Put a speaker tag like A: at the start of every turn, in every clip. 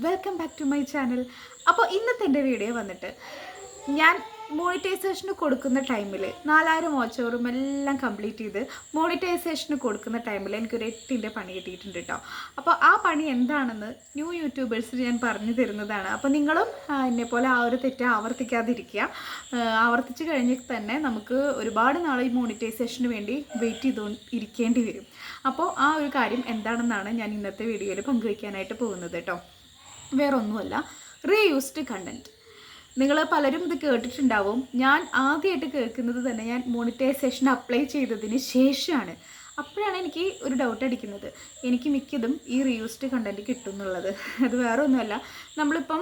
A: Welcome back to my channel. അപ്പോൾ ഇന്നത്തെ എൻ്റെ വീഡിയോ വന്നിട്ട് ഞാൻ മോണിറ്റൈസേഷന് കൊടുക്കുന്ന ടൈമിൽ 4000 വാച്ച് അവറും എല്ലാം കംപ്ലീറ്റ് ചെയ്ത് മോണിറ്റൈസേഷന് കൊടുക്കുന്ന ടൈമിൽ എനിക്കൊരു 8ൻ്റെ പണി കിട്ടിയിട്ടുണ്ട് കേട്ടോ. അപ്പോൾ ആ പണി എന്താണെന്ന് ന്യൂ യൂട്യൂബേഴ്സിന് ഞാൻ പറഞ്ഞു തരുന്നതാണ്. അപ്പോൾ നിങ്ങളും എന്നെപ്പോലെ ആ ഒരു തെറ്റ് ആവർത്തിക്കാതിരിക്കുക. ആവർത്തിച്ച് കഴിഞ്ഞ് തന്നെ നമുക്ക് ഒരുപാട് നാൾ ഈ മോണിറ്റൈസേഷന് വേണ്ടി വെയിറ്റ് ഇരിക്കേണ്ടി വരും. അപ്പോൾ ആ ഒരു കാര്യം എന്താണെന്നാണ് ഞാൻ ഇന്നത്തെ വീഡിയോയിൽ പങ്കുവയ്ക്കാനായിട്ട് പോകുന്നത് കേട്ടോ. വേറെ ഒന്നുമല്ല, റീയൂസ്ഡ് കണ്ടൻറ്റ്. നിങ്ങൾ പലരും ഇത് കേട്ടിട്ടുണ്ടാവും. ഞാൻ ആദ്യമായിട്ട് കേൾക്കുന്നത് തന്നെ ഞാൻ മോണിറ്റൈസേഷൻ അപ്ലൈ ചെയ്തതിന് ശേഷമാണ്. അപ്പോഴാണ് എനിക്ക് ഒരു ഡൗട്ട് അടിക്കുന്നത്, എനിക്ക് മിക്കതും ഈ റീയൂസ്ഡ് കണ്ടൻറ്റ് കിട്ടും എന്നുള്ളത്. അത് വേറെ ഒന്നുമല്ല, നമ്മളിപ്പം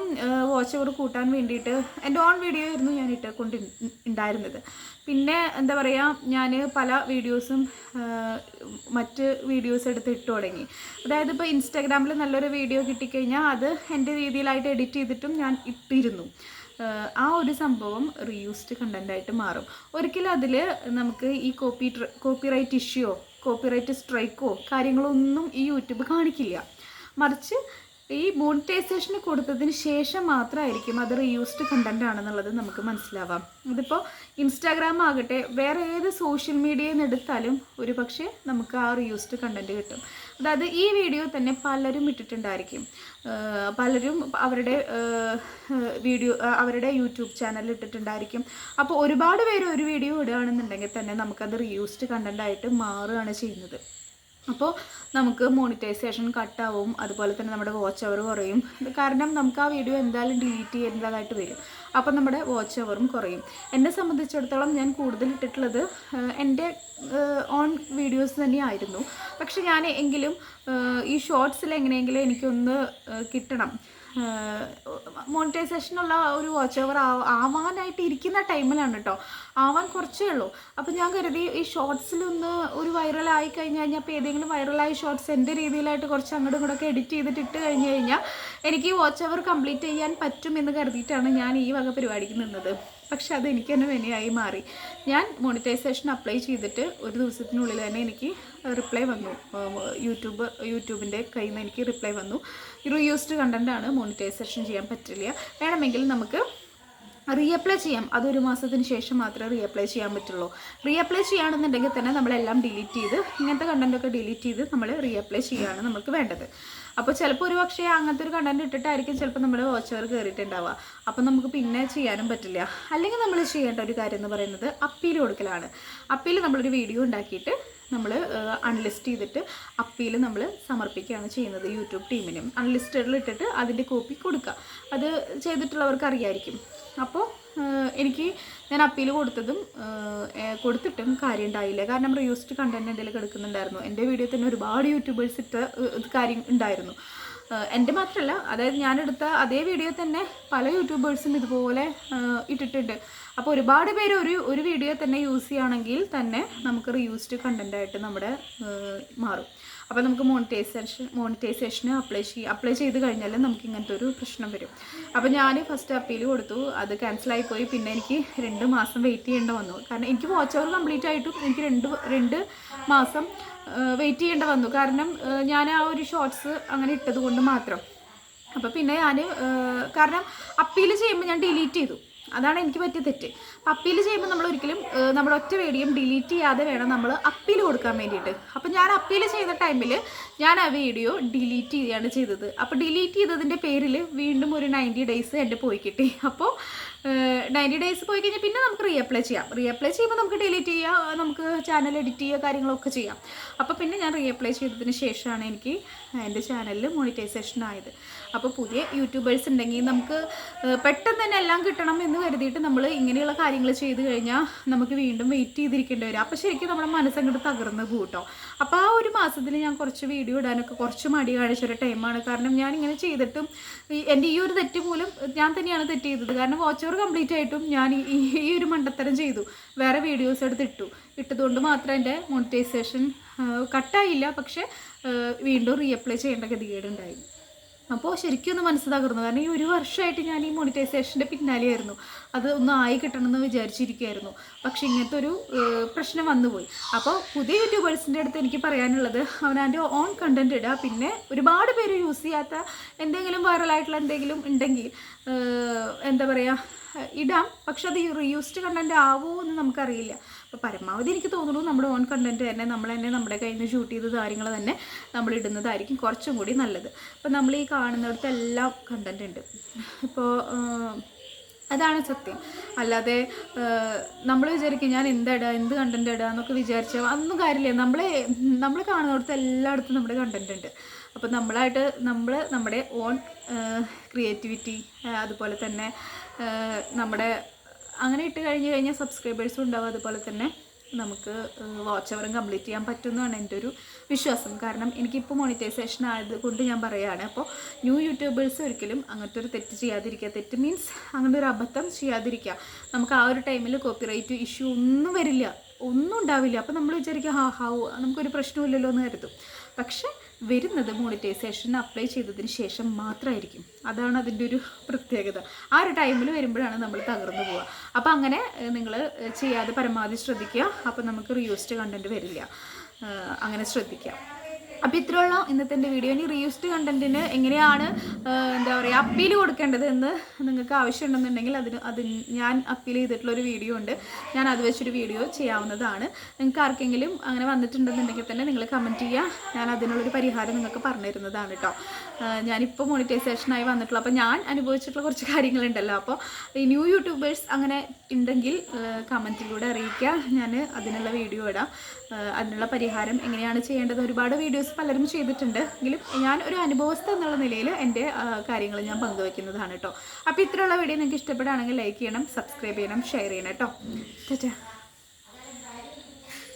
A: വാച്ച് അവർ കൂട്ടാൻ വേണ്ടിയിട്ട് എൻ്റെ ഓൺ വീഡിയോ ആയിരുന്നു ഞാൻ ഉണ്ടായിരുന്നത്. പിന്നെ എന്താ പറയുക, ഞാൻ പല വീഡിയോസും മറ്റ് വീഡിയോസ് എടുത്ത് ഇട്ട് തുടങ്ങി. അതായത് ഇപ്പോൾ ഇൻസ്റ്റാഗ്രാമിൽ നല്ലൊരു വീഡിയോ കിട്ടിക്കഴിഞ്ഞാൽ അത് എൻ്റെ രീതിയിലായിട്ട് എഡിറ്റ് ചെയ്തിട്ടും ഞാൻ ഇട്ടിരുന്നു. ആ ഒരു സംഭവം റീയൂസ്ഡ് കണ്ടൻ്റായിട്ട് മാറും. ഒരിക്കലും അതിൽ നമുക്ക് ഈ കോപ്പിറൈറ്റ് ഇഷ്യൂയോ കോപ്പിറൈറ്റ് സ്ട്രൈക്കോ കാര്യങ്ങളൊന്നും ഈ യൂട്യൂബ് കാണിക്കില്ല. മറിച്ച് ഈ മോണിറ്റൈസേഷന് കൊടുത്തതിന് ശേഷം മാത്രമായിരിക്കും അത് റീയൂസ്ഡ് കണ്ടൻ്റ് ആണെന്നുള്ളത് നമുക്ക് മനസ്സിലാവാം. ഇതിപ്പോൾ ഇൻസ്റ്റാഗ്രാം ആകട്ടെ, വേറെ ഏത് സോഷ്യൽ മീഡിയയിൽ നിന്ന് എടുത്താലും ഒരു പക്ഷേ നമുക്ക് ആ റീയൂസ്ഡ് കണ്ടൻറ്റ് കിട്ടും. അതായത് ഈ വീഡിയോ തന്നെ പലരും ഇട്ടിട്ടുണ്ടായിരിക്കും. പലരും അവരുടെ യൂട്യൂബ് ചാനലിൽ ഇട്ടിട്ടുണ്ടായിരിക്കും. അപ്പോൾ ഒരുപാട് പേര് ഒരു വീഡിയോ ഇടുകയാണെന്നുണ്ടെങ്കിൽ തന്നെ നമുക്കത് റീയൂസ്ഡ് കണ്ടൻ്റായിട്ട് മാറുകയാണ് ചെയ്യുന്നത്. അപ്പോൾ നമുക്ക് മോണിറ്റൈസേഷൻ കട്ടാവും, അതുപോലെ തന്നെ നമ്മുടെ വാച്ച് അവർ കുറയും. കാരണം നമുക്ക് ആ വീഡിയോ എന്തായാലും ഡിലീറ്റ് ചെയ്യേണ്ടതായിട്ട് വരും. അപ്പോൾ നമ്മുടെ വാച്ച് അവറും കുറയും. എന്നെ സംബന്ധിച്ചിടത്തോളം ഞാൻ കൂടുതൽ ഇട്ടിട്ടുള്ളത് എൻ്റെ ഓൺ വീഡിയോസ് തന്നെയായിരുന്നു. പക്ഷെ ഞാൻ എങ്കിലും ഈ ഷോർട്സിൽ എങ്ങനെയെങ്കിലും എനിക്കൊന്ന് കിട്ടണം, മോണിറ്റൈസേഷനുള്ള ഒരു വാച്ച് അവർ ആവാനായിട്ട് ഇരിക്കുന്ന ടൈമിലാണ് കേട്ടോ. ആവാൻ കുറച്ചേ ഉള്ളൂ. അപ്പോൾ ഞാൻ കരുതി ഈ ഷോർട്സിലൊന്ന് ഒരു വൈറലായി കഴിഞ്ഞാൽ അപ്പോൾ ഏതെങ്കിലും വൈറലായ ഷോർട്സ് എൻ്റെ രീതിയിലായിട്ട് കുറച്ച് അങ്ങോട്ടും ഇങ്ങോട്ടൊക്കെ എഡിറ്റ് ചെയ്തിട്ട് ഇട്ട് കഴിഞ്ഞ് കഴിഞ്ഞാൽ എനിക്ക് വാച്ച് അവർ കംപ്ലീറ്റ് ചെയ്യാൻ പറ്റുമെന്ന് കരുതിയിട്ടാണ് ഞാൻ ഈ വക പരിപാടിക്ക് നിന്നത്. പക്ഷെ അത് എനിക്ക് തന്നെ വിനയായി മാറി. ഞാൻ മോണിറ്റൈസേഷൻ അപ്ലൈ ചെയ്തിട്ട് ഒരു ദിവസത്തിനുള്ളിൽ തന്നെ എനിക്ക് റിപ്ലൈ വന്നു. യൂട്യൂബിൻ്റെ കയ്യിൽ നിന്ന് എനിക്ക് റിപ്ലൈ വന്നു, റീയൂസ്ഡ് കണ്ടൻ്റാണ്, മോണിറ്റൈസേഷൻ ചെയ്യാൻ പറ്റില്ല, വേണമെങ്കിൽ നമുക്ക് റീഅപ്ലൈ ചെയ്യാം. അതൊരു മാസത്തിന് ശേഷം മാത്രമേ റീഅപ്ലൈ ചെയ്യാൻ പറ്റുള്ളൂ. റീഅപ്ലൈ ചെയ്യുകയാണെന്നുണ്ടെങ്കിൽ തന്നെ നമ്മളെല്ലാം ഡിലീറ്റ് ചെയ്ത്, ഇങ്ങനത്തെ കണ്ടൻറ്റൊക്കെ ഡിലീറ്റ് ചെയ്ത് നമ്മൾ റീഅപ്ലൈ ചെയ്യുകയാണ് നമുക്ക് വേണ്ടത്. അപ്പോൾ ചിലപ്പോൾ ഒരു പക്ഷേ അങ്ങനത്തെ ഒരു കണ്ടൻറ്റ് ഇട്ടിട്ടായിരിക്കും ചിലപ്പോൾ നമ്മുടെ വാച്ച് അവർ കയറിയിട്ടുണ്ടാവുക. അപ്പോൾ നമുക്ക് പിന്നെ ചെയ്യാനും പറ്റില്ല. അല്ലെങ്കിൽ നമ്മൾ ചെയ്യേണ്ട ഒരു കാര്യം എന്ന് പറയുന്നത് അപ്പീൽ കൊടുക്കലാണ്. അപ്പീൽ നമ്മളൊരു വീഡിയോ ഉണ്ടാക്കിയിട്ട് നമ്മൾ അൺലിസ്റ്റ് ചെയ്തിട്ട് അപ്പീൽ നമ്മൾ സമർപ്പിക്കുകയാണ് ചെയ്യുന്നത് യൂട്യൂബ് ടീമിനും. അൺലിസ്റ്റഡിൽ ഇട്ടിട്ട് അതിൻ്റെ കോപ്പി കൊടുക്കുക. അത് ചെയ്തിട്ടുള്ളവർക്ക് അറിയായിരിക്കും. അപ്പോൾ ഞാൻ അപ്പീൽ കൊടുത്തിട്ടും കാര്യം ഉണ്ടായില്ല. കാരണം റീയൂസ്ഡ് കണ്ടൻറ്റ് എൻ്റെ കിടക്കുന്നുണ്ടായിരുന്നു. എൻ്റെ വീഡിയോ തന്നെ ഒരുപാട് യൂട്യൂബേഴ്സ് ഇട്ട കാര്യം ഉണ്ടായിരുന്നു. എൻ്റെ മാത്രമല്ല, അതായത് ഞാനെടുത്ത അതേ വീഡിയോ തന്നെ പല യൂട്യൂബേഴ്സും ഇതുപോലെ ഇട്ടിട്ടുണ്ട്. അപ്പോൾ ഒരുപാട് പേര് ഒരു വീഡിയോ തന്നെ യൂസ് ചെയ്യുകയാണെങ്കിൽ തന്നെ നമുക്ക് റീയൂസ്ഡ് കണ്ടൻ്റായിട്ട് നമ്മുടെ മാറും. അപ്പോൾ നമുക്ക് മോണിറ്റൈസേഷന് അപ്ലൈ ചെയ്ത് കഴിഞ്ഞാൽ നമുക്ക് ഇങ്ങനത്തെ ഒരു പ്രശ്നം വരും. അപ്പോൾ ഞാൻ ഫസ്റ്റ് അപ്പീൽ കൊടുത്തു, അത് ക്യാൻസലായിപ്പോയി. പിന്നെ എനിക്ക് 2 മാസം വെയിറ്റ് ചെയ്യേണ്ടി വന്നു. കാരണം എനിക്ക് വാച്ച് അവർ കംപ്ലീറ്റ് ആയിട്ടും എനിക്ക് 2 മാസം വെയിറ്റ് ചെയ്യേണ്ടി വന്നു. കാരണം ഞാൻ ആ ഒരു ഷോർട്സ് അങ്ങനെ ഇട്ടത് കൊണ്ട് മാത്രം. അപ്പോൾ പിന്നെ കാരണം അപ്പീൽ ചെയ്യുമ്പോൾ ഞാൻ ഡിലീറ്റ് ചെയ്തു. അതാണ് എനിക്ക് പറ്റിയ തെറ്റ്. അപ്പീൽ ചെയ്യുമ്പോൾ നമ്മൾ ഒരിക്കലും നമ്മുടെ ഒറ്റ വീഡിയോ ഡിലീറ്റ് ചെയ്യാതെ വേണം നമ്മൾ അപ്പീൽ കൊടുക്കാൻ വേണ്ടിയിട്ട്. അപ്പോൾ ഞാൻ അപ്പീൽ ചെയ്യുന്ന ടൈമിൽ ഞാൻ ആ വീഡിയോ ഡിലീറ്റ് ചെയ്യുകയാണ് ചെയ്തത്. അപ്പോൾ ഡിലീറ്റ് ചെയ്തതിൻ്റെ പേരിൽ വീണ്ടും ഒരു 90 ഡേയ്സ് എൻ്റെ പോയി കിട്ടി. അപ്പോൾ 90 ഡേയ്സ് പോയി കഴിഞ്ഞാൽ പിന്നെ നമുക്ക് റീഅപ്ലൈ ചെയ്യാം. റീഅപ്ലൈ ചെയ്യുമ്പോൾ നമുക്ക് ഡിലീറ്റ് ചെയ്യാം, നമുക്ക് ചാനൽ എഡിറ്റ് ചെയ്യുക, കാര്യങ്ങളൊക്കെ ചെയ്യാം. അപ്പോൾ പിന്നെ ഞാൻ റീഅപ്ലൈ ചെയ്തതിന് ശേഷമാണ് എനിക്ക് എൻ്റെ ചാനലിൽ മോണിറ്റൈസേഷൻ ആയത്. അപ്പോൾ പുതിയ യൂട്യൂബേഴ്സ് ഉണ്ടെങ്കിൽ നമുക്ക് പെട്ടെന്ന് തന്നെ എല്ലാം കിട്ടണം എന്ന് കരുതിയിട്ട് നമ്മൾ ഇങ്ങനെയുള്ള കാര്യങ്ങൾ ചെയ്ത് കഴിഞ്ഞാൽ നമുക്ക് വീണ്ടും വെയിറ്റ് ചെയ്തിരിക്കേണ്ടി വരും. അപ്പോൾ ശരിക്കും നമ്മുടെ മനസ്സങ്ങോട്ട് തകർന്ന് കൂട്ടോ. അപ്പോൾ ആ ഒരു മാസത്തിൽ ഞാൻ കുറച്ച് വീഡിയോ ഇടാനൊക്കെ കുറച്ച് മടി കാണിച്ചൊരു ടൈമാണ്. കാരണം ഞാൻ ഇങ്ങനെ ചെയ്തിട്ടും എൻ്റെ ഈ ഒരു തെറ്റ് മൂലം ഞാൻ തന്നെയാണ് തെറ്റ് ചെയ്തത്. കാരണം വാച്ച് അവർ കംപ്ലീറ്റ് ആയിട്ടും ഞാൻ ഈ ഒരു മണ്ടത്തരം ചെയ്തു. വേറെ വീഡിയോസ് ഇട്ടതുകൊണ്ട് മാത്രം എൻ്റെ മോണിറ്റൈസേഷൻ കട്ടായില്ല. പക്ഷേ വീണ്ടും റീഅപ്ലൈ ചെയ്യേണ്ട ഗതികേടുണ്ടായി. അപ്പോൾ ശരിക്കും ഒന്ന് മനസ്സ് തകർന്നു. കാരണം ഈ ഒരു വർഷമായിട്ട് ഞാൻ ഈ മോണിറ്റൈസേഷൻ്റെ പിന്നാലെയായിരുന്നു. അത് ഒന്ന് ആയി കിട്ടണമെന്ന് വിചാരിച്ചിരിക്കുകയായിരുന്നു. പക്ഷേ ഇങ്ങനത്തെ ഒരു പ്രശ്നം വന്നുപോയി. അപ്പോൾ പുതിയ യൂട്യൂബേഴ്സിൻ്റെ അടുത്ത് എനിക്ക് പറയാനുള്ളത്, അവനവൻ്റെ ഓൺ കണ്ടൻറ് ഇടുക. പിന്നെ ഒരുപാട് പേര് യൂസ് ചെയ്യാത്ത എന്തെങ്കിലും വൈറലായിട്ടുള്ള എന്തെങ്കിലും ഉണ്ടെങ്കിൽ എന്താ പറയുക, ഇടാം. പക്ഷെ അത് റീയൂസ്ഡ് കണ്ടൻറ് ആവുമോ എന്ന് നമുക്കറിയില്ല. അപ്പോൾ പരമാവധി എനിക്ക് തോന്നുന്നു നമ്മുടെ ഓൺ കണ്ടൻറ് തന്നെ നമ്മൾ തന്നെ നമ്മുടെ കയ്യിൽ നിന്ന് ഷൂട്ട് ചെയ്ത കാര്യങ്ങൾ തന്നെ നമ്മൾ ഇടുന്നതായിരിക്കും കുറച്ചും കൂടി നല്ലത്. അപ്പോൾ നമ്മൾ ഈ കാണുന്നിടത്ത് എല്ലാം കണ്ടൻറ് ഉണ്ട്. ഇപ്പോൾ അതാണ് സത്യം. അല്ലാതെ നമ്മൾ വിചാരിക്കും ഞാൻ എന്താ എന്ത് കണ്ടൻറ് ഇടുക എന്നൊക്കെ വിചാരിച്ചാൽ അതൊന്നും കാര്യമില്ല. നമ്മൾ കാണുന്നിടത്ത് എല്ലായിടത്തും നമ്മുടെ കണ്ടൻറ് ഉണ്ട്. അപ്പോൾ നമ്മുടെ ഓൺ ക്രിയേറ്റിവിറ്റി, അതുപോലെ തന്നെ നമ്മുടെ അങ്ങനെ ഇട്ട് കഴിഞ്ഞാൽ സബ്സ്ക്രൈബേഴ്സും ഉണ്ടാവും. അതുപോലെ തന്നെ നമുക്ക് വാച്ച് അവറും കംപ്ലീറ്റ് ചെയ്യാൻ പറ്റുമെന്നാണ് എൻ്റെ ഒരു വിശ്വാസം. കാരണം എനിക്കിപ്പോൾ മോണിറ്റൈസേഷൻ ആയതുകൊണ്ട് ഞാൻ പറയുകയാണ്. അപ്പോൾ ന്യൂ യൂട്യൂബേഴ്സ് ഒരിക്കലും അങ്ങനത്തെ ഒരു തെറ്റ് ചെയ്യാതിരിക്കുക. തെറ്റ് മീൻസ് അങ്ങനെ ഒരു അബദ്ധം ചെയ്യാതിരിക്കുക. നമുക്ക് ആ ഒരു ടൈമിൽ കോപ്പിറൈറ്റ് ഇഷ്യൂ ഒന്നും വരില്ല, ഒന്നും ഉണ്ടാവില്ല. അപ്പോൾ നമ്മൾ വിചാരിക്കുക നമുക്കൊരു പ്രശ്നമില്ലല്ലോ എന്ന് കരുതും. പക്ഷെ വരുന്നത് മോണിറ്റൈസേഷൻ അപ്ലൈ ചെയ്തതിന് ശേഷം മാത്രമായിരിക്കും. അതാണ് അതിൻ്റെ ഒരു പ്രത്യേകത. ആ ഒരു ടൈമിൽ വരുമ്പോഴാണ് നമ്മൾ തകർന്നു പോവുക. അപ്പോൾ അങ്ങനെ നിങ്ങൾ ചെയ്യാതെ പരമാവധി ശ്രദ്ധിക്കുക. അപ്പോൾ നമുക്ക് റീയൂസ്ഡ് കണ്ടൻറ്റ് വരില്ല. അങ്ങനെ ശ്രദ്ധിക്കുക. അപ്പോൾ ഇത്രയുള്ള ഇന്നത്തെ എൻ്റെ വീഡിയോ. ഇനി റീയൂസ്ഡ് കണ്ടൻറ്റിന് എങ്ങനെയാണ് എന്താ പറയുക അപ്പീൽ കൊടുക്കേണ്ടത് എന്ന് നിങ്ങൾക്ക് ആവശ്യമുണ്ടെന്നുണ്ടെങ്കിൽ ഞാൻ അപ്പീൽ ചെയ്തിട്ടുള്ളൊരു വീഡിയോ ഉണ്ട്. ഞാൻ അത് വെച്ചൊരു വീഡിയോ ചെയ്യാവുന്നതാണ്. നിങ്ങൾക്ക് ആർക്കെങ്കിലും അങ്ങനെ വന്നിട്ടുണ്ടെന്നുണ്ടെങ്കിൽ തന്നെ നിങ്ങൾ കമൻറ്റ് ചെയ്യുക. ഞാൻ അതിനുള്ളൊരു പരിഹാരം നിങ്ങൾക്ക് പറഞ്ഞു തരുന്നതാണ് കേട്ടോ. ഞാനിപ്പോൾ മോണിറ്റൈസേഷനായി വന്നിട്ടുള്ളൂ. അപ്പോൾ ഞാൻ അനുഭവിച്ചിട്ടുള്ള കുറച്ച് കാര്യങ്ങളുണ്ടല്ലോ. അപ്പോൾ ഈ ന്യൂ യൂട്യൂബേഴ്സ് അങ്ങനെ ഉണ്ടെങ്കിൽ കമൻറ്റിലൂടെ അറിയിക്കുക. ഞാൻ അതിനുള്ള വീഡിയോ ഇടാം. അതിനുള്ള പരിഹാരം എങ്ങനെയാണ് ചെയ്യേണ്ടത്. ഒരുപാട് വീഡിയോസ് പലരും ചെയ്തിട്ടുണ്ട്. എങ്കിലും ഞാൻ ഒരു അനുഭവസ്ഥ എന്നുള്ള നിലയിൽ എൻ്റെ കാര്യങ്ങൾ ഞാൻ പങ്കുവയ്ക്കുന്നതാണ് കേട്ടോ. അപ്പോൾ ഇത്രയുള്ള വീഡിയോ നിങ്ങൾക്ക് ഇഷ്ടപ്പെടുകയാണെങ്കിൽ ലൈക്ക് ചെയ്യണം, സബ്സ്ക്രൈബ് ചെയ്യണം, ഷെയർ ചെയ്യണം കേട്ടോ.